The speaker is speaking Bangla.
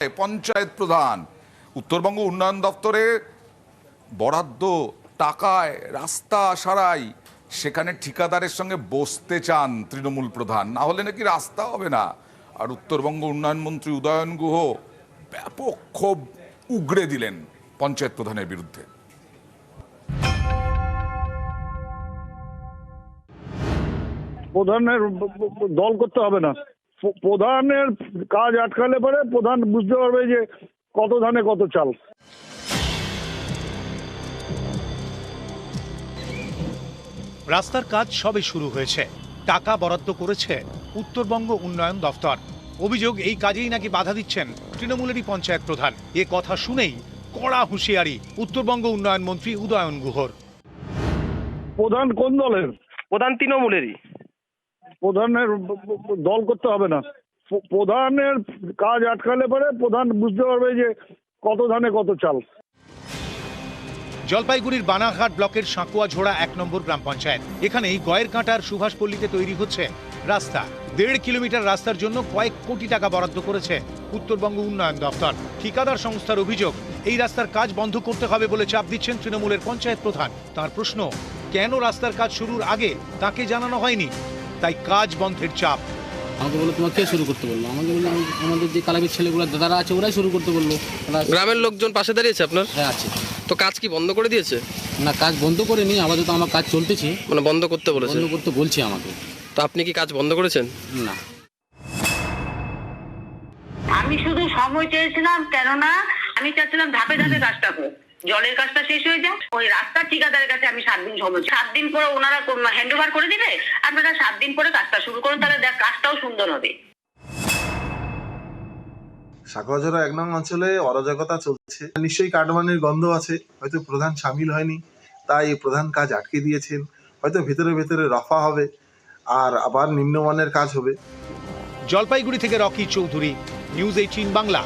পঞ্চায়েত প্রধান উত্তরবঙ্গ উন্নয়ন দপ্তরে বরাদ্দ টাকায় রাস্তা সারাই, সেখানে ঠিকাদারের সঙ্গে বসতে চান তৃণমূল প্রধান, না হলে নাকি রাস্তা হবে না। আর উত্তরবঙ্গ উন্নয়ন মন্ত্রী উদয়ন গুহ ব্যাপক ক্ষোভ উগরে দিলেন পঞ্চায়েত প্রধানের বিরুদ্ধে। প্রধানের দল করতে হবে না, প্রধানের কাজ আটকালে পরে প্রধান বুঝতে পারবে যে কত ধানে কত চাল। রাস্তার কাজ সবে শুরু হয়েছে, টাকা বরাদ্দ করেছে উত্তরবঙ্গ উন্নয়ন দফতর। অভিযোগ এই কাজেই নাকি বাধা দিচ্ছেন তৃণমূলেরই পঞ্চায়েত প্রধান। এ কথা শুনেই কড়া হুঁশিয়ারি উত্তরবঙ্গ উন্নয়ন মন্ত্রী উদয়ন গুহর। প্রধান কোন দলের? প্রধান তৃণমূলেরই। প্রধানের দল করতে হবে না, প্রধানের কাজ আটকালে পরে প্রধান বুঝতে পারবে যে কত ধানে কত চাল। জলপাইগুড়ির বানাঘাট ব্লকের সাঁকুয়াঝোড়া 1 নম্বর গ্রাম পঞ্চায়েত। এখানেই গয়ের কাঁটার সুভাষপল্লীতে তৈরি হচ্ছে রাস্তা। 1.5 কিলোমিটার রাস্তার জন্য কয়েক কোটি টাকা বরাদ্দ করেছে উত্তরবঙ্গ উন্নয়ন দপ্তর। ঠিকাদার সংস্থার অভিযোগ, এই রাস্তার কাজ বন্ধ করতে হবে বলে চাপ দিচ্ছেন তৃণমূলের পঞ্চায়েত প্রধান। তার প্রশ্ন, কেন রাস্তার কাজ শুরুর আগে তাকে জানানো হয়নি, তাই কাজ বন্ধের চাপ। আমাকে বললো তোমার কে শুরু করতে বললো, আমাকে বললো আমাদের যে কালাবির ছেলেগুলো দাদারা আছে ওরাই শুরু করতে বললো। গ্রামের লোকজন পাশে দাঁড়িয়েছে আপনার? হ্যাঁ আছে। তো কাজ কি বন্ধ করে দিয়েছে? না, কাজ বন্ধ করেনি, আপাতত আমার কাজ চলতেছে। মানে বন্ধ করতে বলেছে? বন্ধ করতে বলছি আমাকে। তো আপনি কি কাজ বন্ধ করেছেন? না, আমি শুধু সময় চেয়েছিলাম, কেননা আমি চাচ্ছিলাম ধাপে ধাপে কাজটা হোক, জলের কাজটা শেষ হয়ে যায়। ওই রাস্তার ঠিকাদারের কাছে আমি 7 দিন সময়, 7 দিন পরে ওনারা হ্যান্ড ওভার করে দিবে, আপনারা 7 দিন পরে কাজটা শুরু করুন, তাহলে কাজটাও সুন্দর হবে। সাঁকুয়াঝোড়া 1 নং অঞ্চলে অরাজকতা চলছে, নিশ্চয়ই কাটমানির গন্ধ আছে, হয়তো প্রধান সামিল হয়নি, তাই প্রধান কাজ আটকে দিয়েছেন। হয়তো ভেতরে ভেতরে রফা হবে আর আবার নিম্নমানের কাজ হবে। জলপাইগুড়ি থেকে রকি চৌধুরী, নিউজ 18 বাংলা।